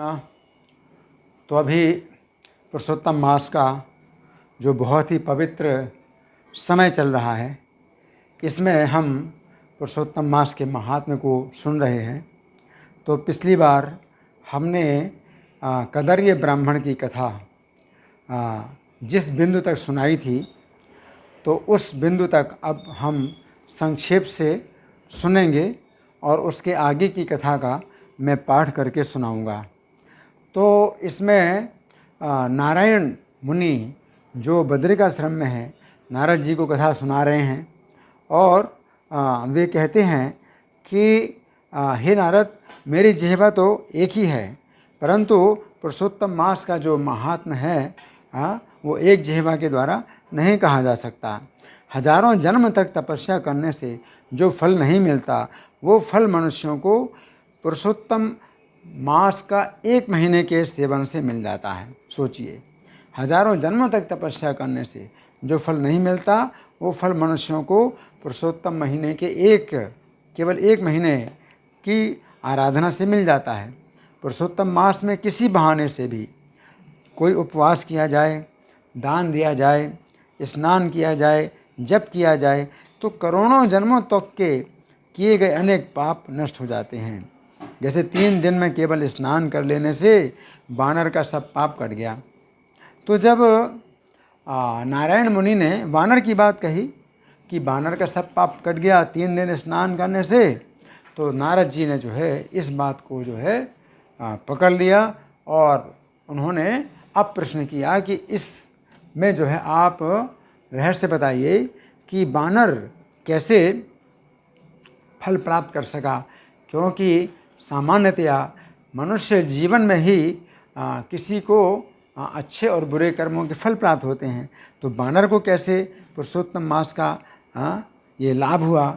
कृष्णा। तो अभी पुरुषोत्तम मास का जो बहुत ही पवित्र समय चल रहा है, इसमें हम पुरुषोत्तम मास के महात्म्य को सुन रहे हैं। तो पिछली बार हमने कदर्य ब्राह्मण की कथा जिस बिंदु तक सुनाई थी, तो उस बिंदु तक अब हम संक्षेप से सुनेंगे और उसके आगे की कथा का मैं पाठ करके सुनाऊंगा। तो इसमें नारायण मुनि जो बद्रिकाश्रम में हैं, नारद जी को कथा सुना रहे हैं और वे कहते हैं कि हे नारद, मेरी जिह्वा तो एक ही है, परंतु पुरुषोत्तम मास का जो महात्म्य है वो एक जिह्वा के द्वारा नहीं कहा जा सकता। हजारों जन्म तक तपस्या करने से जो फल नहीं मिलता, वो फल मनुष्यों को पुरुषोत्तम मास का 1 महीने के सेवन से मिल जाता है। सोचिए, हजारों जन्मों तक तपस्या करने से जो फल नहीं मिलता, वो फल मनुष्यों को पुरुषोत्तम महीने के केवल 1 महीने की आराधना से मिल जाता है। पुरुषोत्तम मास में किसी बहाने से भी कोई उपवास किया जाए, दान दिया जाए, स्नान किया जाए, जप किया जाए, तो करोड़ों जन्मों तक के किए गए अनेक पाप नष्ट हो जाते हैं। जैसे 3 दिन में केवल स्नान कर लेने से वानर का सब पाप कट गया। तो जब नारायण मुनि ने वानर की बात कही कि वानर का सब पाप कट गया 3 दिन स्नान करने से, तो नारद जी ने जो है इस बात को जो है पकड़ लिया और उन्होंने अब प्रश्न किया कि इसमें जो है आप रहस्य बताइए कि वानर कैसे फल प्राप्त कर सका, क्योंकि सामान्यतया मनुष्य जीवन में ही किसी को अच्छे और बुरे कर्मों के फल प्राप्त होते हैं, तो वानर को कैसे पुरुषोत्तम मास का ये लाभ हुआ।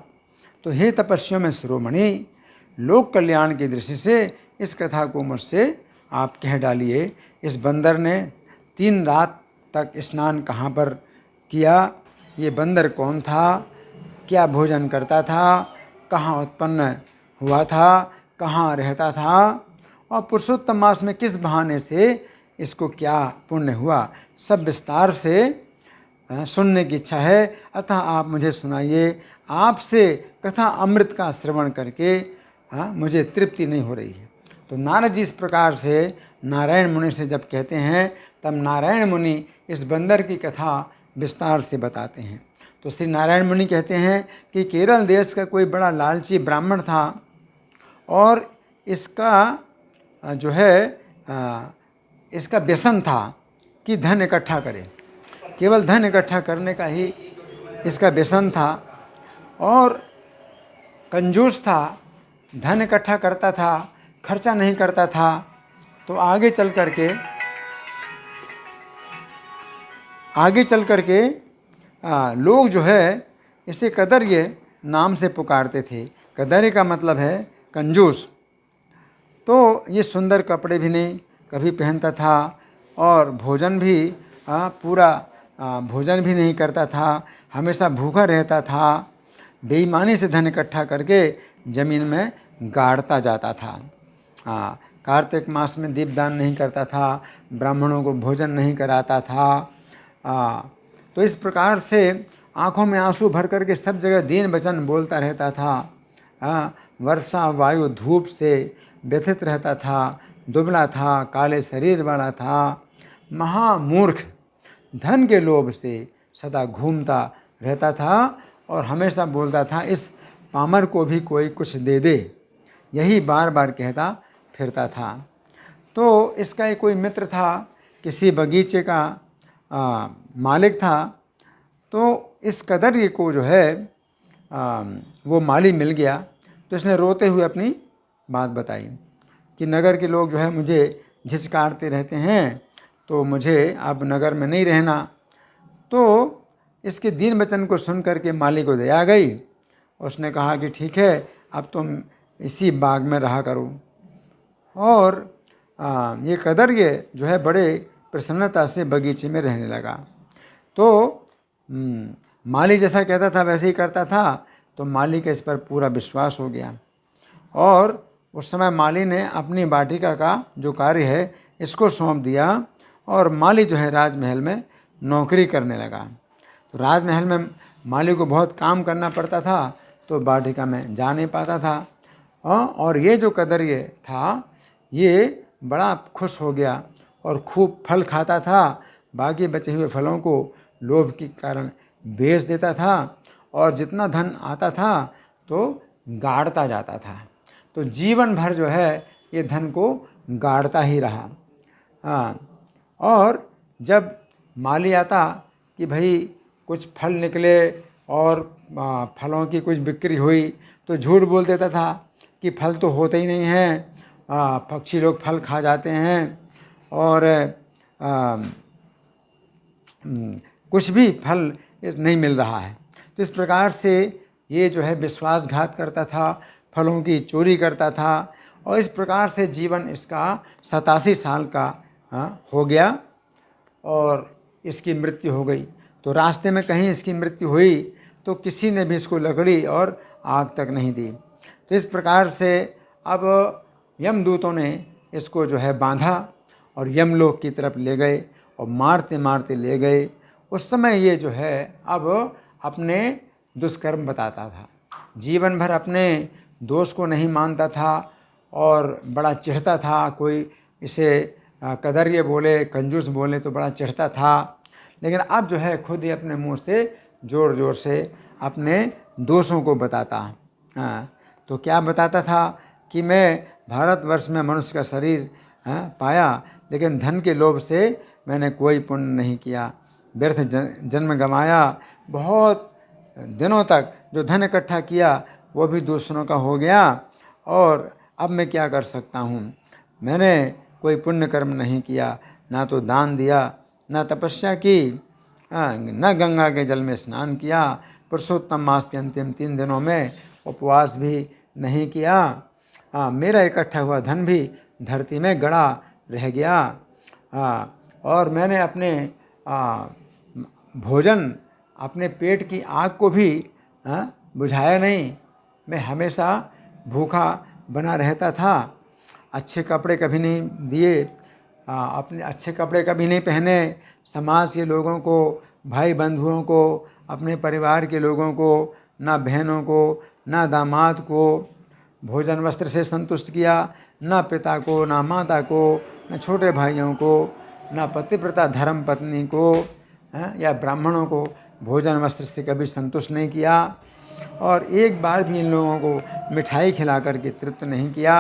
तो हे तपस्वियों में शिरोमणि, लोक कल्याण की दृष्टि से इस कथा को मुझसे आप कह डालिए। इस बंदर ने 3 रात तक स्नान कहाँ पर किया, ये बंदर कौन था, क्या भोजन करता था, कहाँ उत्पन्न हुआ था, कहाँ रहता था, और पुरुषोत्तम मास में किस बहाने से इसको क्या पुण्य हुआ, सब विस्तार से सुनने की इच्छा है। अतः आप मुझे सुनाइए। आपसे कथा अमृत का श्रवण करके मुझे तृप्ति नहीं हो रही है। तो नारद जी इस प्रकार से नारायण मुनि से जब कहते हैं, तब नारायण मुनि इस बंदर की कथा विस्तार से बताते हैं। तो श्री नारायण मुनि कहते हैं कि केरल देश का कोई बड़ा लालची ब्राह्मण था और इसका जो है इसका व्यसन था कि धन इकट्ठा करे, केवल धन इकट्ठा करने का ही इसका व्यसन था और कंजूस था, धन इकट्ठा करता था, खर्चा नहीं करता था। तो आगे चल करके लोग जो है इसे कदर्य नाम से पुकारते थे। कदर्य का मतलब है कंजूस। तो ये सुंदर कपड़े भी नहीं कभी पहनता था और भोजन भी पूरा भोजन भी नहीं करता था, हमेशा भूखा रहता था, बेईमानी से धन इकट्ठा करके ज़मीन में गाड़ता जाता था। कार्तिक मास में दीपदान नहीं करता था, ब्राह्मणों को भोजन नहीं कराता था। तो इस प्रकार से आँखों में आंसू भर करके सब जगह दीन वचन बोलता रहता था। वर्षा वायु धूप से व्यथित रहता था, दुबला था, काले शरीर वाला था, महामूर्ख, धन के लोभ से सदा घूमता रहता था और हमेशा बोलता था इस पामर को भी कोई कुछ दे दे, यही बार बार कहता फिरता था। तो इसका एक कोई मित्र था, किसी बगीचे का मालिक था। तो इस कदर्य को जो है वो माली मिल गया। तो इसने रोते हुए अपनी बात बताई कि नगर के लोग जो है मुझे झिझकारते रहते हैं, तो मुझे अब नगर में नहीं रहना। तो इसके दीन वचन को सुन करके माली को दया गई। उसने कहा कि ठीक है, अब तुम इसी बाग में रहा करो। और ये कदर्य जो है बड़े प्रसन्नता से बगीचे में रहने लगा। तो माली जैसा कहता था वैसे ही करता था। तो माली का इस पर पूरा विश्वास हो गया और उस समय माली ने अपनी वाटिका का जो कार्य है इसको सौंप दिया और माली जो है राजमहल में नौकरी करने लगा। तो राजमहल में माली को बहुत काम करना पड़ता था, तो वाटिका में जा नहीं पाता था। और ये जो कदर्य था ये बड़ा खुश हो गया और खूब फल खाता था। बाकी बचे हुए फलों को लोभ के कारण बेच देता था और जितना धन आता था तो गाड़ता जाता था। तो जीवन भर जो है ये धन को गाड़ता ही रहा। और जब माली आता कि भाई कुछ फल निकले और फलों की कुछ बिक्री हुई तो झूठ बोल देता था कि फल तो होते ही नहीं हैं, पक्षी लोग फल खा जाते हैं और कुछ भी फल नहीं मिल रहा है। तो इस प्रकार से ये जो है विश्वासघात करता था, फलों की चोरी करता था और इस प्रकार से जीवन इसका 87 साल का हो गया और इसकी मृत्यु हो गई। तो रास्ते में कहीं इसकी मृत्यु हुई तो किसी ने भी इसको लकड़ी और आग तक नहीं दी। तो इस प्रकार से अब यमदूतों ने इसको जो है बांधा और यमलोक की तरफ ले गए और मारते मारते ले गए। उस समय ये जो है अब अपने दुष्कर्म बताता था, जीवन भर अपने दोष को नहीं मानता था और बड़ा चिढ़ता था। कोई इसे कदर्य बोले, कंजूस बोले तो बड़ा चिढ़ता था, लेकिन अब जो है खुद ही अपने मुंह से ज़ोर ज़ोर से अपने दोषों को बताता। तो क्या बताता था कि मैं भारतवर्ष में मनुष्य का शरीर पाया, लेकिन धन के लोभ से मैंने कोई पुण्य नहीं किया, व्यर्थ जन्म गंवाया, बहुत दिनों तक जो धन इकट्ठा किया वो भी दूसरों का हो गया और अब मैं क्या कर सकता हूँ। मैंने कोई पुण्य कर्म नहीं किया, ना तो दान दिया, ना तपस्या की, न गंगा के जल में स्नान किया, पुरुषोत्तम मास के अंतिम 3 दिनों में उपवास भी नहीं किया। मेरा इकट्ठा हुआ धन भी धरती में गड़ा रह गया और मैंने अपने भोजन, अपने पेट की आग को भी बुझाया नहीं। मैं हमेशा भूखा बना रहता था, अच्छे कपड़े कभी नहीं दिए, अपने अच्छे कपड़े कभी नहीं पहने, समाज के लोगों को, भाई बंधुओं को, अपने परिवार के लोगों को, ना बहनों को, ना दामाद को भोजन वस्त्र से संतुष्ट किया, ना पिता को, ना माता को, ना छोटे भाइयों को, ना पतिव्रता धर्म पत्नी को या ब्राह्मणों को भोजन वस्त्र से कभी संतुष्ट नहीं किया और एक बार भी इन लोगों को मिठाई खिला करके तृप्त नहीं किया।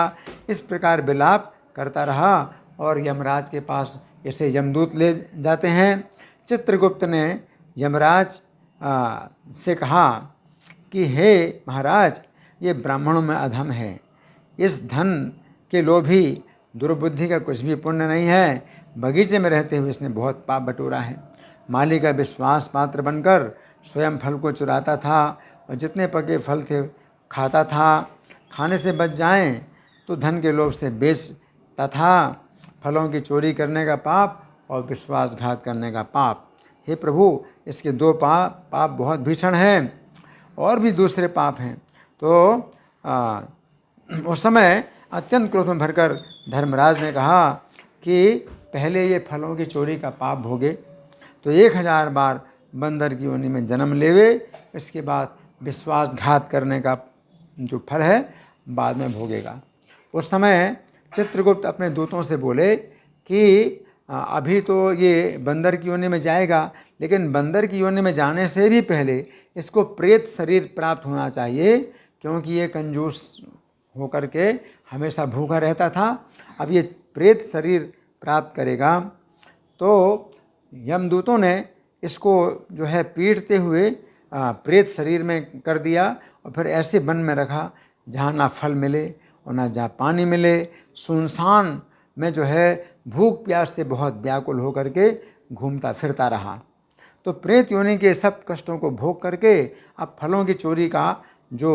इस प्रकार विलाप करता रहा और यमराज के पास ऐसे यमदूत ले जाते हैं। चित्रगुप्त ने यमराज से कहा कि हे महाराज, ये ब्राह्मणों में अधम है, इस धन के लोभी दुर्बुद्धि का कुछ भी पुण्य नहीं है। बगीचे में रहते हुए इसने बहुत पाप बटोरा है। माली का विश्वास पात्र बनकर स्वयं फल को चुराता था और जितने पके फल थे खाता था, खाने से बच जाएं तो धन के लोभ से बेचता था। फलों की चोरी करने का पाप और विश्वासघात करने का पाप। हे प्रभु, इसके 2 पाप बहुत भीषण हैं और भी दूसरे पाप हैं। तो उस समय अत्यंत क्रोध में भरकर धर्मराज ने कहा कि पहले ये फलों की चोरी का पाप भोगे तो 1000 बार बंदर की योनि में जन्म लेवे, इसके बाद विश्वासघात करने का जो फल है बाद में भोगेगा। उस समय चित्रगुप्त अपने दूतों से बोले कि अभी तो ये बंदर की योनि में जाएगा, लेकिन बंदर की योनि में जाने से भी पहले इसको प्रेत शरीर प्राप्त होना चाहिए, क्योंकि ये कंजूस होकर के हमेशा भूखा रहता था। अब ये प्रेत शरीर प्राप्त करेगा। तो यमदूतों ने इसको जो है पीटते हुए प्रेत शरीर में कर दिया और फिर ऐसे वन में रखा जहाँ ना फल मिले और ना जहाँ पानी मिले, सुनसान में जो है भूख प्यास से बहुत व्याकुल होकर के घूमता फिरता रहा। तो प्रेत योनि के सब कष्टों को भोग करके अब फलों की चोरी का जो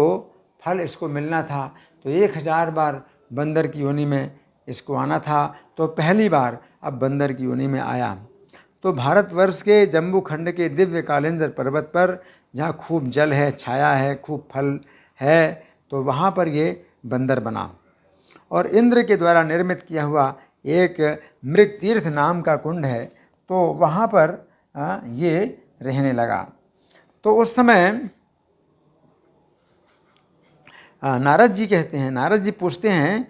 फल इसको मिलना था, तो 1000 बार बंदर की योनि में इसको आना था, तो पहली बार अब बंदर की योनि में आया। तो भारतवर्ष के जम्बू खंड के दिव्य कालिंजर पर्वत पर जहाँ खूब जल है, छाया है, खूब फल है, तो वहाँ पर ये बंदर बना और इंद्र के द्वारा निर्मित किया हुआ एक मृग तीर्थ नाम का कुंड है, तो वहाँ पर ये रहने लगा। तो उस समय नारद जी कहते हैं, नारद जी पूछते हैं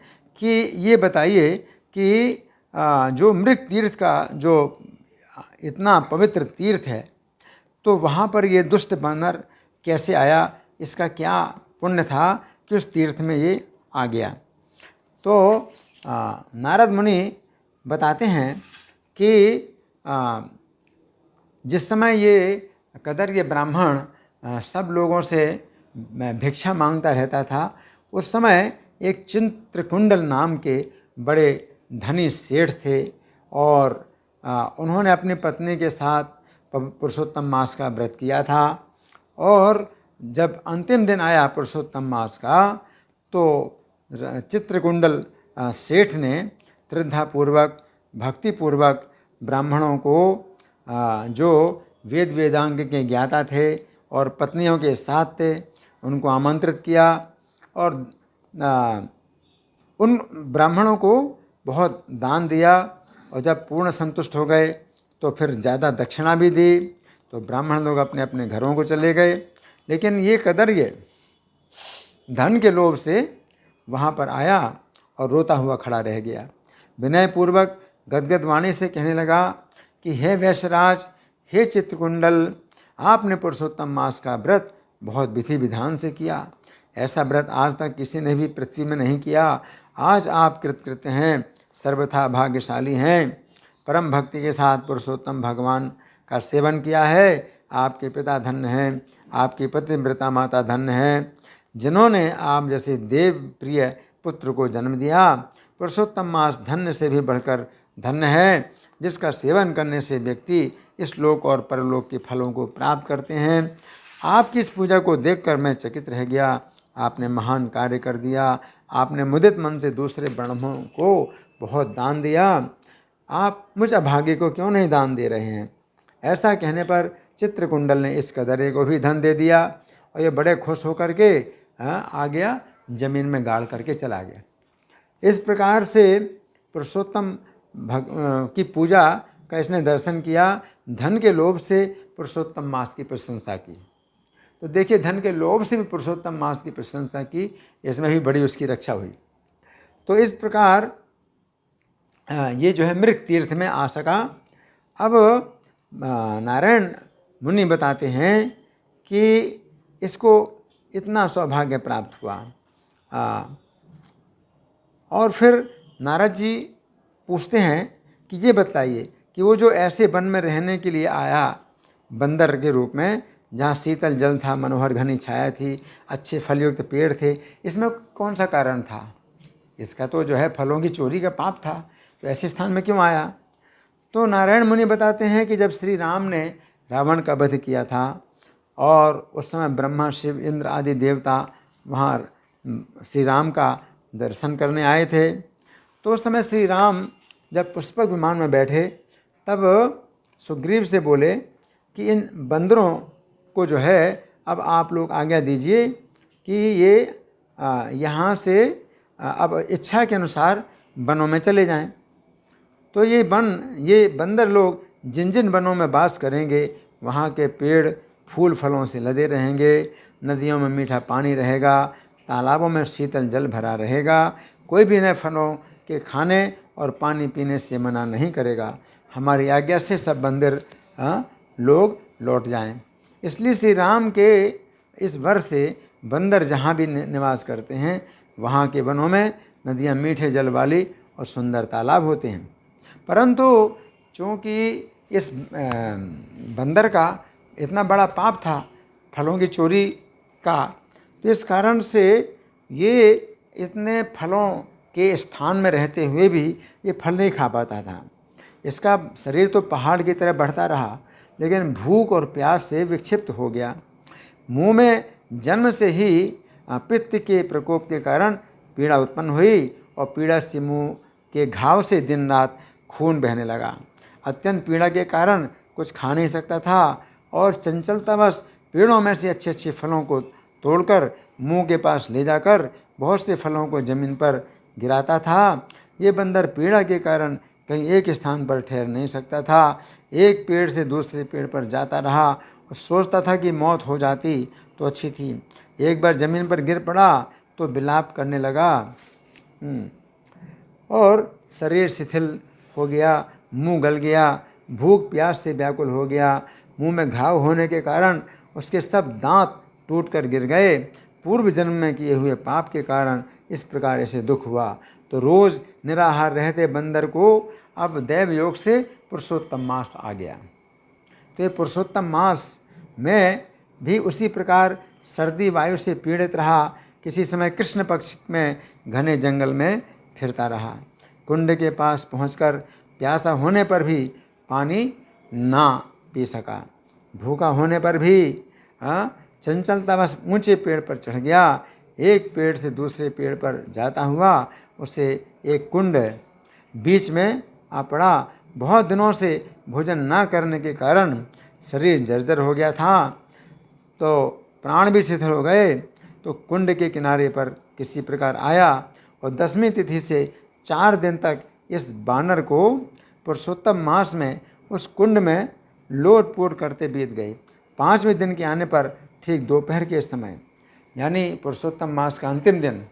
कि ये बताइए कि जो मृग तीर्थ का जो इतना पवित्र तीर्थ है, तो वहाँ पर ये दुष्ट बानर कैसे आया, इसका क्या पुण्य था कि उस तीर्थ में ये आ गया। तो नारद मुनि बताते हैं कि जिस समय ये कदर्य ब्राह्मण सब लोगों से भिक्षा मांगता रहता था, उस समय एक चित्रकुंडल नाम के बड़े धनी सेठ थे और उन्होंने अपनी पत्नी के साथ पुरुषोत्तम मास का व्रत किया था। और जब अंतिम दिन आया पुरुषोत्तम मास का, तो चित्रकुंडल सेठ ने श्रद्धापूर्वक भक्तिपूर्वक ब्राह्मणों को जो वेद वेदांग के ज्ञाता थे और पत्नियों के साथ थे, उनको आमंत्रित किया और उन ब्राह्मणों को बहुत दान दिया। और जब पूर्ण संतुष्ट हो गए तो फिर ज़्यादा दक्षिणा भी दी। तो ब्राह्मण लोग अपने अपने घरों को चले गए। लेकिन ये कदर्य धन के लोभ से वहाँ पर आया और रोता हुआ खड़ा रह गया। विनयपूर्वक गदगद वाणी से कहने लगा कि हे वैश्यराज, हे चित्रकुंडल, आपने पुरुषोत्तम मास का व्रत बहुत विधि विधान से किया। ऐसा व्रत आज तक किसी ने भी पृथ्वी में नहीं किया। आज आप कृतकृत्य हैं, सर्वथा भाग्यशाली हैं। परम भक्ति के साथ पुरुषोत्तम भगवान का सेवन किया है। आपके पिता धन्य हैं, आपकी पतिव्रता माता धन्य हैं, जिन्होंने आप जैसे देव प्रिय पुत्र को जन्म दिया। पुरुषोत्तम मास धन्य से भी बढ़कर धन्य है, जिसका सेवन करने से व्यक्ति इस लोक और परलोक के फलों को प्राप्त करते हैं। आपकी इस पूजा को देखकर मैं चकित रह गया। आपने महान कार्य कर दिया। आपने मुदित मन से दूसरे ब्राह्मणों को बहुत दान दिया। आप मुझ अभागे को क्यों नहीं दान दे रहे हैं? ऐसा कहने पर चित्रकुंडल ने इस कदरे को भी धन दे दिया और ये बड़े खुश होकर के आ गया, जमीन में गाड़ करके चला गया। इस प्रकार से पुरुषोत्तम की पूजा का इसने दर्शन किया। धन के लोभ से पुरुषोत्तम मास की प्रशंसा की। तो देखिए, धन के लोभ से भी पुरुषोत्तम मास की प्रशंसा की, इसमें भी बड़ी उसकी रक्षा हुई। तो इस प्रकार ये जो है मृग तीर्थ में आ सका। अब नारायण मुनि बताते हैं कि इसको इतना सौभाग्य प्राप्त हुआ। और फिर नारद जी पूछते हैं कि ये बताइए कि वो जो ऐसे वन में रहने के लिए आया बंदर के रूप में, जहाँ शीतल जल था, मनोहर घनी छाया थी, अच्छे फलयुक्त पेड़ थे, इसमें कौन सा कारण था? इसका तो जो है फलों की चोरी का पाप था, तो ऐसे स्थान में क्यों आया? तो नारायण मुनि बताते हैं कि जब श्री राम ने रावण का वध किया था और उस समय ब्रह्मा, शिव, इंद्र आदि देवता वहाँ श्री राम का दर्शन करने आए थे, तो उस समय श्री राम जब पुष्पक विमान में बैठे, तब सुग्रीव से बोले कि इन बंदरों को जो है अब आप लोग आज्ञा दीजिए कि ये यहाँ से अब इच्छा के अनुसार वनों में चले जाएं। तो ये बंदर लोग जिन जिन वनों में वास करेंगे, वहाँ के पेड़ फूल फलों से लदे रहेंगे, नदियों में मीठा पानी रहेगा, तालाबों में शीतल जल भरा रहेगा, कोई भी इन्हें फलों के खाने और पानी पीने से मना नहीं करेगा। हमारी आज्ञा से सब बंदर लोग लौट जाएं। इसलिए श्री राम के इस वर से बंदर जहाँ भी निवास करते हैं, वहाँ के वनों में नदियाँ मीठे जल वाली और सुंदर तालाब होते हैं। परंतु चूँकि इस बंदर का इतना बड़ा पाप था फलों की चोरी का, तो इस कारण से ये इतने फलों के स्थान में रहते हुए भी ये फल नहीं खा पाता था। इसका शरीर तो पहाड़ की तरह बढ़ता रहा, लेकिन भूख और प्यास से विक्षिप्त हो गया। मुंह में जन्म से ही पित्त के प्रकोप के कारण पीड़ा उत्पन्न हुई और पीड़ा से मुँह के घाव से दिन रात खून बहने लगा। अत्यंत पीड़ा के कारण कुछ खा नहीं सकता था और चंचलतावश पेड़ों में से अच्छे अच्छे फलों को तोड़कर मुंह के पास ले जाकर बहुत से फलों को ज़मीन पर गिराता था। ये बंदर पीड़ा के कारण कहीं एक स्थान पर ठहर नहीं सकता था। एक पेड़ से दूसरे पेड़ पर जाता रहा और सोचता था कि मौत हो जाती तो अच्छी थी। एक बार ज़मीन पर गिर पड़ा तो विलाप करने लगा और शरीर शिथिल हो गया, मुंह गल गया, भूख प्यास से व्याकुल हो गया। मुंह में घाव होने के कारण उसके सब दांत टूटकर गिर गए। पूर्व जन्म में किए हुए पाप के कारण इस प्रकार ऐसे दुख हुआ। तो रोज़ निराहार रहते बंदर को अब दैव योग से पुरुषोत्तम मास आ गया। तो ये पुरुषोत्तम मास में भी उसी प्रकार सर्दी वायु से पीड़ित रहा। किसी समय कृष्ण पक्ष में घने जंगल में फिरता रहा। कुंड के पास पहुंचकर प्यासा होने पर भी पानी ना पी सका। भूखा होने पर भी चंचलतावश ऊंचे पेड़ पर चढ़ गया। एक पेड़ से दूसरे पेड़ पर जाता हुआ उसे एक कुंड बीच में आ पड़ा। बहुत दिनों से भोजन न करने के कारण शरीर जर्जर हो गया था, तो प्राण भी शिथिल हो गए। तो कुंड के किनारे पर किसी प्रकार आया और 10वीं तिथि से 4 दिन तक इस बानर को पुरुषोत्तम मास में उस कुंड में लोट पोट करते बीत गए। 5वें दिन के आने पर ठीक दोपहर के समय, यानी पुरुषोत्तम मास का अंतिम दिन,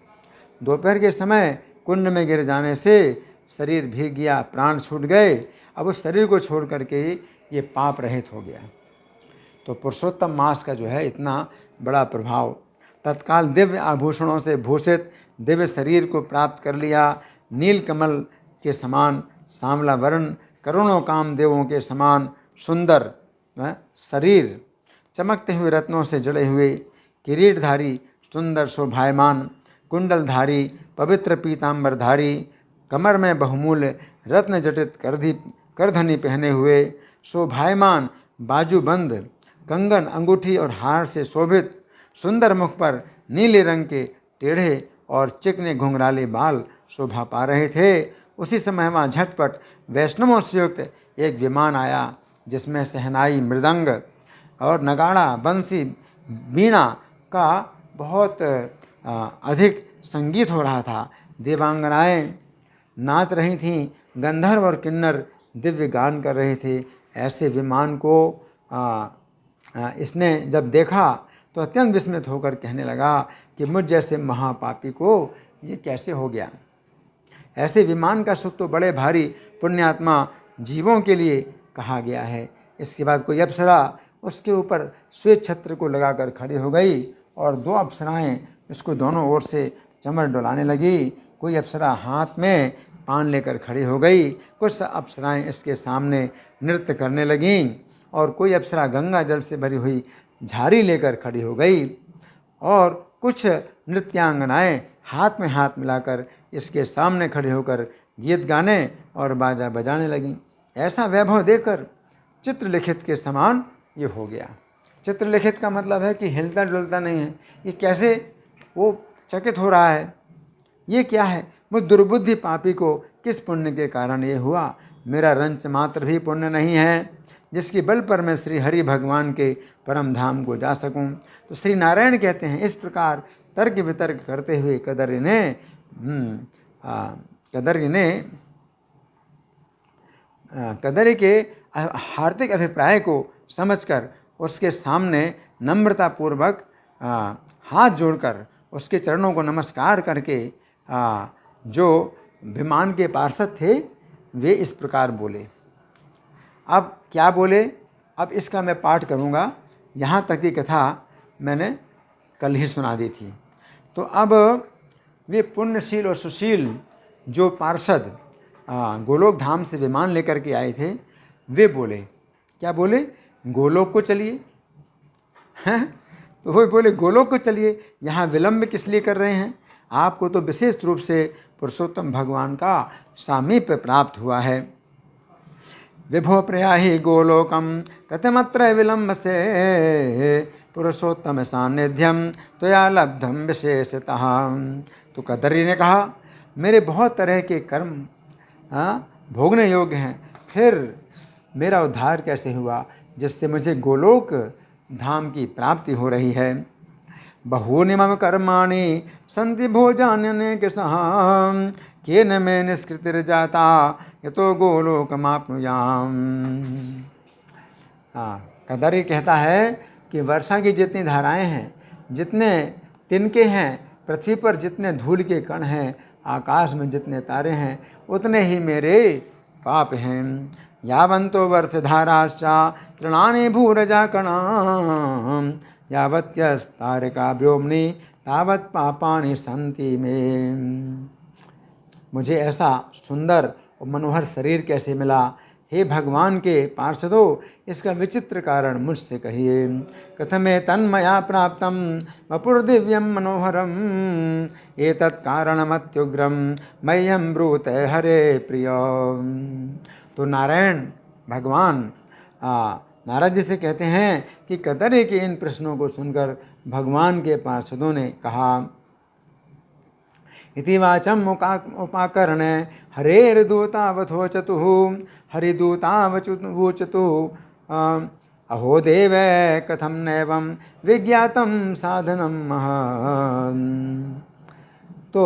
दोपहर के समय कुंड में गिर जाने से शरीर भीग गया, प्राण छूट गए। अब उस शरीर को छोड़ करके ये पाप रहित हो गया। तो पुरुषोत्तम मास का जो है इतना बड़ा प्रभाव। तत्काल दिव्य आभूषणों से भूषित दिव्य शरीर को प्राप्त कर लिया। नील कमल के समान सांवला वर्ण, करोड़ों कामदेवों के समान सुंदर शरीर, चमकते हुए रत्नों से जड़े हुए, किरीटधारी, सुंदर शोभायमान, कुंडलधारी, पवित्र पीताम्बरधारी, कमर में बहुमूल्य रत्न जटित करधनी पहने हुए, शोभायमान बाजूबंद, कंगन, अंगूठी और हार से शोभित, सुंदर मुख पर नीले रंग के टेढ़े और चिकने घुंघराले बाल शोभा पा रहे थे। उसी समय वहाँ झटपट वैष्णवों से युक्त एक विमान आया, जिसमें सहनाई, मृदंग और नगाड़ा, बंसी, वीणा का बहुत अधिक संगीत हो रहा था। देवांगनाएं नाच रही थीं, गंधर्व और किन्नर दिव्य गान कर रहे थे। ऐसे विमान को इसने जब देखा तो अत्यंत विस्मित होकर कहने लगा कि मुझ जैसे महापापी को ये कैसे हो गया। ऐसे विमान का सुख तो बड़े भारी पुण्यात्मा जीवों के लिए कहा गया है। इसके बाद कोई अप्सरा उसके ऊपर श्वेत छत्र को लगाकर खड़ी हो गई और 2 अप्सराएं इसको दोनों ओर से चमर डुलाने लगी। कोई अप्सरा हाथ में पान लेकर खड़ी हो गई, कुछ अप्सराएं इसके सामने नृत्य करने लगीं और कोई अप्सरा गंगा जल से भरी हुई झारी लेकर खड़ी हो गई और कुछ नृत्यांगनाएं हाथ में हाथ मिलाकर इसके सामने खड़े होकर गीत गाने और बाजा बजाने लगीं। ऐसा वैभव देखकर चित्रलिखित के समान ये हो गया। चित्रलिखित का मतलब है कि हिलता डुलता नहीं है। ये कैसे, वो चकित हो रहा है, ये क्या है, मुझ दुर्बुद्धि पापी को किस पुण्य के कारण ये हुआ। मेरा रंच मात्र भी पुण्य नहीं है जिसके बल पर मैं श्री हरि भगवान के परम धाम को जा सकूं। तो श्री नारायण कहते हैं, इस प्रकार तर्क वितर्क करते हुए कदरी के हार्दिक अभिप्राय को समझकर उसके सामने नम्रतापूर्वक हाथ जोड़कर उसके चरणों को नमस्कार करके जो विमान के पार्षद थे वे इस प्रकार बोले। अब क्या बोले, अब इसका मैं पाठ करूँगा। यहाँ तक की कथा मैंने कल ही सुना दी थी। तो अब वे पुण्यशील और सुशील जो पार्षद गोलोक धाम से विमान लेकर के आए थे, वे बोले, क्या बोले, गोलोक को चलिए। हैं, तो वो बोले गोलोक को चलिए, यहाँ विलम्ब किस लिए कर रहे हैं, आपको तो विशेष रूप से पुरुषोत्तम भगवान का सामीप्य प्राप्त हुआ है। विभो प्रयाहि गोलोकम कथमत्र विलम्ब से पुरुषोत्तम सान्निध्यम त्वया लब्धम विशेषतः। तो कदरी ने कहा, मेरे बहुत तरह के कर्म भोगने योग्य हैं, फिर मेरा उद्धार कैसे हुआ जिससे मुझे गोलोक धाम की प्राप्ति हो रही है। बहूनि मम कर्माणि सन्ति भोजान्यनेकशः केन मे निष्कृतिर्जाता यतो गोलोकमाप्नुयाम्। कदरी कहता है कि वर्षा की जितनी धाराएं हैं, जितने तिनके हैं, पृथ्वी पर जितने धूल के कण हैं, आकाश में जितने तारे हैं, उतने ही मेरे पाप हैं। यावन्तो वर्षधाराश्च तृणानि भूरजा कणां यावत्यस्तारका व्योम्नि तावत् पापानि सन्ति मे। मुझे ऐसा सुंदर और मनोहर शरीर कैसे मिला? हे भगवान के पार्षदों, इसका विचित्र कारण मुझसे कहिए। कथमे तन्मया प्राप्तं वपुर्दिव्यं मनोहरम् एतत् कारणमत्युग्रं मह्यं ब्रूते हरे प्रिय। तो नारायण भगवान नारद जी से कहते हैं कि कदरे के इन प्रश्नों को सुनकर भगवान के पार्षदों ने कहा, इति वाचम उपाकरण हरेर्दूतावथोचतुः हरिदूतावचतुः अहो देव कथम नैवं विज्ञातम साधनम महन्। तो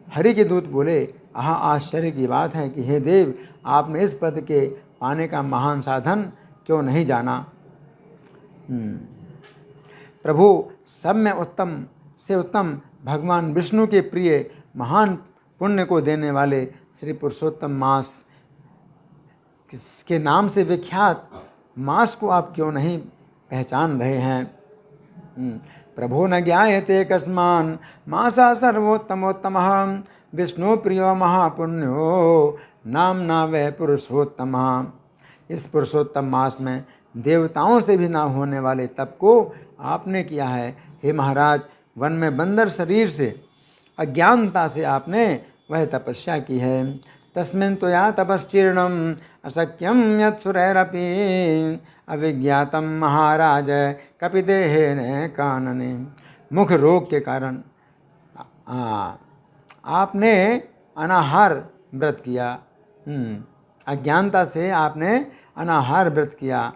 हरि के दूत बोले, आश्चर्य की बात है कि हे देव, आपने इस पद के पाने का महान साधन क्यों नहीं जाना? प्रभु, सब में उत्तम से उत्तम भगवान विष्णु के प्रिय महान पुण्य को देने वाले श्री पुरुषोत्तम मास के नाम से विख्यात मास को आप क्यों नहीं पहचान रहे हैं? प्रभो न ज्ञायते कस्मान् मासा सर्वोत्तमोत्तमः विष्णु प्रियो महापुण्यो नामना वै पुरुषोत्तमः। इस पुरुषोत्तम मास में देवताओं से भी ना होने वाले तप को आपने किया है। हे महाराज, वन में बंदर शरीर से अज्ञानता से आपने वह तपस्या की है। तस्मिन् तो या तपश्चीर्णम अशक्यम यत्सुरैरपि अविज्ञातम महाराज कपिदेहेन कानने। मुख रोग के कारण आपने अनाहार व्रत किया। अज्ञानता से आपने अनाहार व्रत किया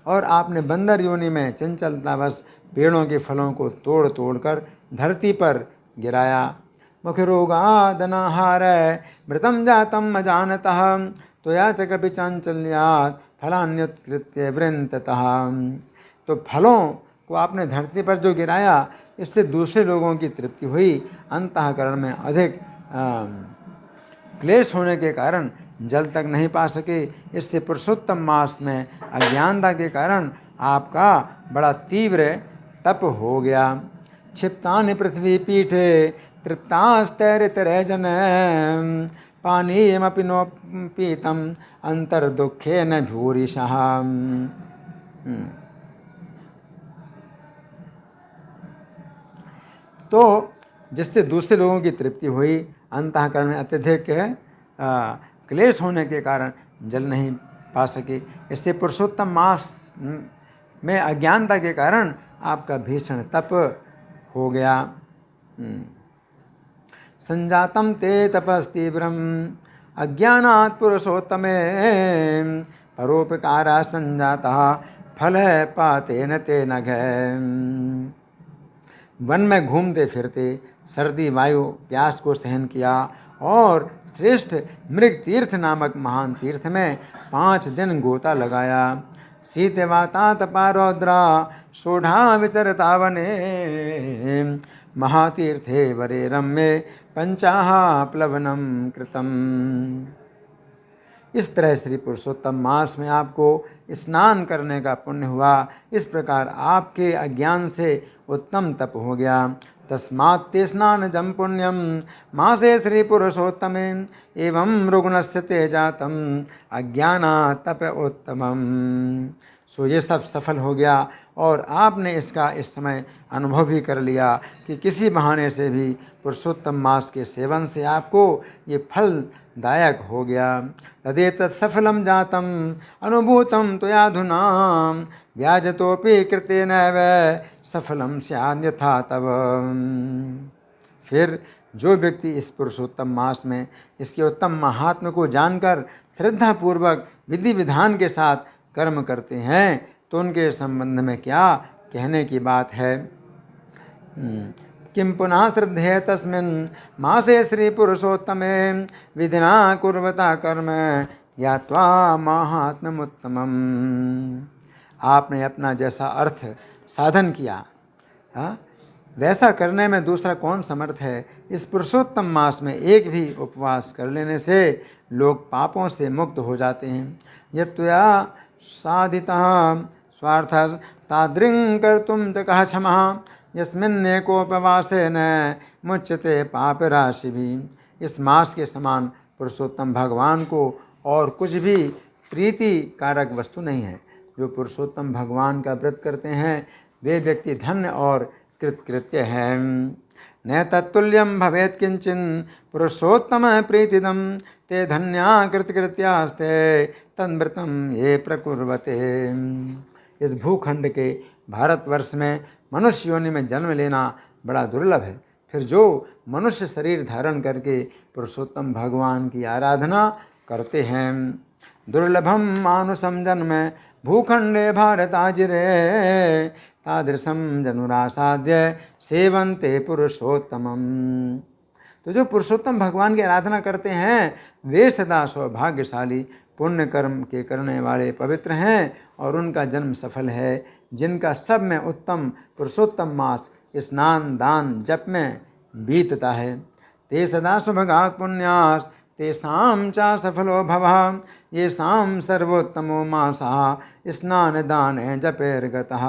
और आपने बंदर योनि में चंचलतावश पेड़ों के फलों को तोड़ तोड़ कर धरती पर गिराया। मुख रोगादनाहार व्रतम जातम अजानतः त्वया च कपि चांचल्यात् फलान्युत्कृत्य वृंततः। तो फलों को आपने धरती पर जो गिराया, इससे दूसरे लोगों की तृप्ति हुई। अंतःकरण में अधिक क्लेश होने के कारण जल तक नहीं पा सके। इससे पुरुषोत्तम मास में अज्ञानता के कारण आपका बड़ा तीव्र तप हो गया। क्षिप्तानि पृथ्वी पीठे तृप्तास्तैरितरैजन पानीयमपि नो पीतम अंतर्दुःखेन भूरिशः। तो जिससे दूसरे लोगों की तृप्ति हुई, अंतःकरण में अत्यधिक क्लेश होने के कारण जल नहीं पा सके। इससे पुरुषोत्तम मास में अज्ञानता के कारण आपका भीषण तप हो गया। संजातम ते तपस्तीव्रम अज्ञानात् पुरुषोत्तमे परोपकारा संजाता फल पातेन ते नघ। वन में घूमते फिरते सर्दी वायु प्यास को सहन किया और श्रेष्ठ मृग तीर्थ नामक महान तीर्थ में 5 दिन गोता लगाया। शीतवाता तपा रौद्रा सोढ़ा विचरता वने महातीर्थे वरे रम्ये पंचाह प्लवनम कृतम। इस तरह श्री पुरुषोत्तम मास में आपको स्नान करने का पुण्य हुआ। इस प्रकार आपके अज्ञान से उत्तम तप हो गया। तस्मात् ते स्नानजं पुण्यम मासे श्री पुरुषोत्तमे एवं रुग्णस्य ते जातम अज्ञानात् तप उत्तमम। सो ये सब सफल हो गया और आपने इसका इस समय अनुभव भी कर लिया कि किसी बहाने से भी पुरुषोत्तम मास के सेवन से आपको ये फलदायक हो गया। तदेतत् सफलम जातम अनुभूतम त्वयाधुना व्याजतोपि कृतेनैव सफलम स्याद्यथा तव। फिर जो व्यक्ति इस पुरुषोत्तम मास में इसके उत्तम महात्म्य को जानकर श्रद्धापूर्वक विधि विधान के साथ कर्म करते हैं तो उनके संबंध में क्या कहने की बात है। किं पुनः श्रद्धेय तस्मिन् मासे श्रीपुरुषोत्तमे विधिना कुर्वता कर्म ज्ञात्वा माहात्म्यमुत्तमम्। आपने अपना जैसा अर्थ साधन किया, वैसा करने में दूसरा कौन समर्थ है। इस पुरुषोत्तम मास में एक भी उपवास कर लेने से लोग पापों से मुक्त हो जाते हैं। यत्त्वया साधितः स्वार्थ तादृं कर्तुं च कः क्षमः यस्मिन्नेकोपवासेन मुच्यते पाप राशि भी। इस मास के समान पुरुषोत्तम भगवान को और कुछ भी प्रीति कारक वस्तु नहीं है। जो पुरुषोत्तम भगवान का व्रत करते हैं वे व्यक्ति धन्य और कृतकृत्य हैं। न तत्तुल्यं भवेत् किंचिन पुरुषोत्तम प्रीतिदं ते धन्या कृतकृत्यास्ते तन्व्रतं ये प्रकुर्वते। इस भूखंड के भारतवर्ष में मनुष्य योनि में जन्म लेना बड़ा दुर्लभ है। फिर जो मनुष्य शरीर धारण करके पुरुषोत्तम भगवान की आराधना करते हैं। दुर्लभम मानुषम जन्म भूखंडे भारताजिरे तादृशम जनुरासाद्य सेवन्ते पुरुषोत्तमम। तो जो पुरुषोत्तम भगवान की आराधना करते हैं वे सदा सौभाग्यशाली पुण्य कर्म के करने वाले पवित्र हैं और उनका जन्म सफल है। जिनका सब में उत्तम पुरुषोत्तम मास स्नान दान जप में बीतता है। ते सदा सुभगात् पुण्यास तेषां च सफलो भवः येषां सर्वोत्तमो मासः स्नान दान जपेर्गतः।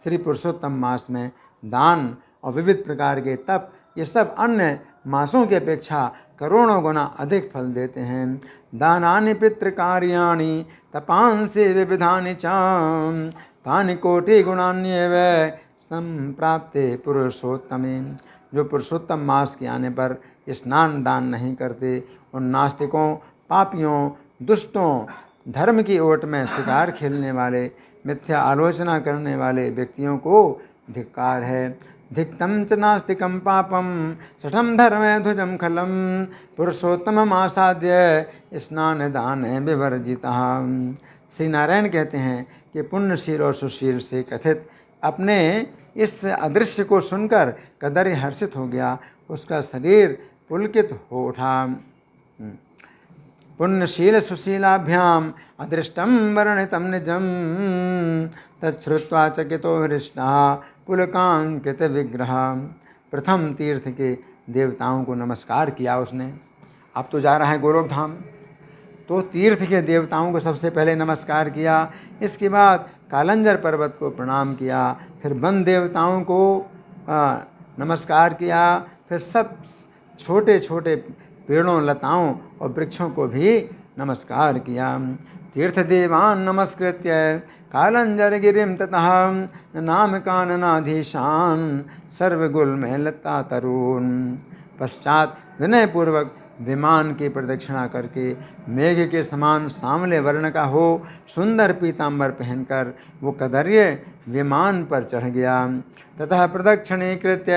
श्री पुरुषोत्तम मास में दान और विविध प्रकार के तप ये सब अन्य मासों की अपेक्षा करोड़ों गुना अधिक फल देते हैं। दानानि पितृकार्याणि तपांसि विविधानि च तानि कोटि गुणान्येव संप्राप्ते पुरुषोत्तमे। जो पुरुषोत्तम मास के आने पर स्नान दान नहीं करते उन नास्तिकों पापियों दुष्टों धर्म की ओट में शिकार खेलने वाले मिथ्या आलोचना करने वाले व्यक्तियों को धिक्कार है। धिक्तम च नास्तिकम पापम शठम धर्मे ध्वजम खलम पुरुषोत्तम आसाद्य स्नान दान विवर्जितः। श्री नारायण कहते हैं कि पुण्यशील और सुशील से कथित अपने इस अदृश्य को सुनकर कदर्य हर्षित हो गया, उसका शरीर पुलकित हो उठा। पुण्यशील सुशीलाभ्याम अदृष्टम वर्णितम निजम तच्छ्रुत्वा चकितो हृष्टः पुलकांकित विग्रह। प्रथम तीर्थ के देवताओं को नमस्कार किया उसने। अब तो जा रहा है गोलोक धाम, तो तीर्थ के देवताओं को सबसे पहले नमस्कार किया। इसके बाद कालंजर पर्वत को प्रणाम किया, फिर वन देवताओं को नमस्कार किया, फिर सब छोटे छोटे पेड़ों लताओं और वृक्षों को भी नमस्कार किया। तीर्थदेवान् नमस्कृत्य कालंजर गिरिम ततः नाम काननाधीशान सर्वगुल में लता तरुण। पश्चात विनयपूर्वक विमान की प्रदक्षिणा करके मेघ के समान सांवले वर्ण का हो सुंदर पीतांबर पहनकर वो कदर्य विमान पर चढ़ गया। ततः प्रदक्षिणीकृत्य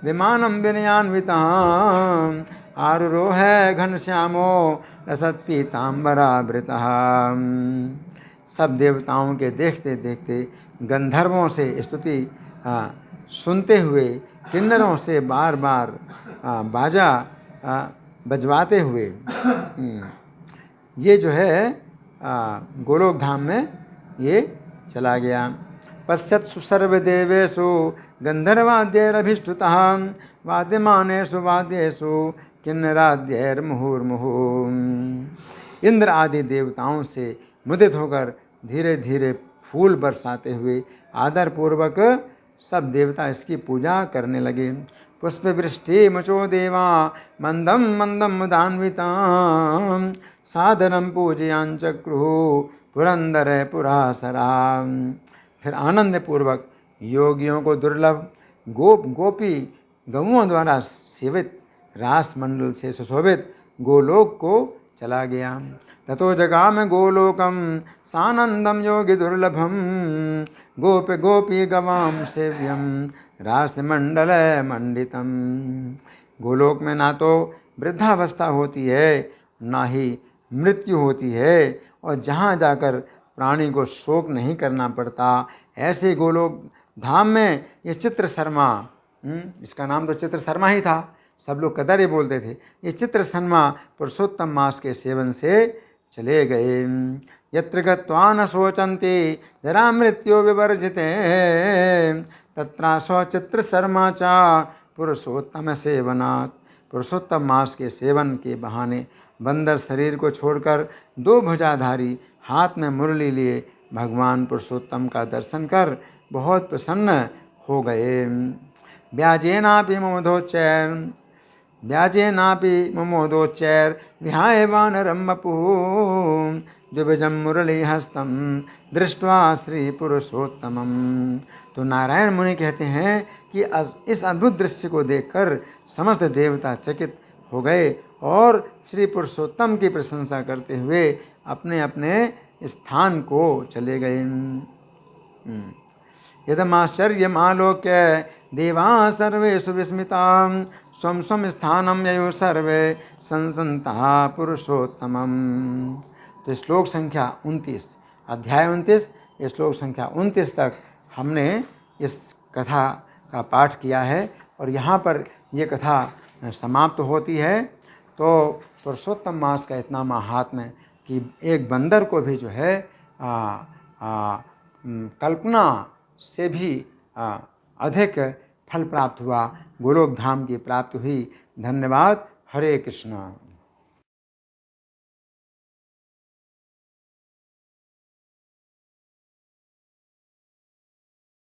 विमानम विनयान्वितः आरुरोह घनश्यामो लसत पीतांबरावृतः। सब देवताओं के देखते देखते गंधर्वों से स्तुति सुनते हुए किन्नरों से बार बार बाजा बजवाते हुए ये जो है गोलोक धाम में ये चला गया। पश्यत्सु सर्वदेवेषु गंधर्वाद्यैरभिष्टुतः वाद्यमानेषु वाद्येषु किन्नराद्यैर्मुहुर्मुहुः। इंद्र आदि देवताओं से मुदित होकर धीरे धीरे फूल बरसाते हुए आदरपूर्वक सब देवता इसकी पूजा करने लगे। पुष्पवृष्टि मुचो देवा मंदम मंदम मुदान्वितां सादरं पूजयांचक्रुः पुरंदर पुरासरा। फिर आनंद पूर्वक योगियों को दुर्लभ गोपी गौओं द्वारा सेवित रास मंडल से सुशोभित गोलोक को चला गया। ततो जगाम गोलोकम सानंदम योगी दुर्लभम गोप गोपी गवाम सेव्यम रास मंडल मंडितम। गोलोक में ना तो वृद्धावस्था होती है ना ही मृत्यु होती है और जहाँ जाकर प्राणी को शोक नहीं करना पड़ता, ऐसे गोलोक धाम में ये चित्र शर्मा, इसका नाम तो चित्र शर्मा ही था, सब लोग कदर ही बोलते थे। ये चित्र शर्मा पुरुषोत्तम मास के सेवन से चले गए। यत्र गत्वा न शोचन्ति जरा मृत्यो विवर्जिते तत्रासो चित्र शर्मा च पुरुषोत्तम सेवनात्। पुरुषोत्तम मास के सेवन के बहाने बंदर शरीर को छोड़कर दो भुजाधारी हाथ में मुरली लिए भगवान पुरुषोत्तम का दर्शन कर बहुत प्रसन्न हो गए। व्याजेनापि ममोदोच्चैर विहाय वानरं वपुः द्विभुजं मुरलीहस्तं दृष्ट्वा श्री पुरुषोत्तमम्। तो नारायण मुनि कहते हैं कि इस अद्भुत दृश्य को देखकर समस्त देवता चकित हो गए और श्री पुरुषोत्तम की प्रशंसा करते हुए अपने अपने स्थान को चले गए। यदमाश्चर्यमालोक्य देवाः सर्वे सुविस्मिताः स्वं स्वं स्थानं ययुः सर्वे संसन्ताः पुरुषोत्तमम्। तो श्लोक संख्या 29, अध्याय 29, ये श्लोक संख्या 29 तक हमने इस कथा का पाठ किया है और यहाँ पर ये कथा समाप्त होती है। तो पुरुषोत्तम मास का इतना महात्म्य कि एक बंदर को भी जो है कल्पना से भी अधिक फल प्राप्त हुआ, गोलोक धाम की प्राप्ति हुई। धन्यवाद। हरे कृष्ण।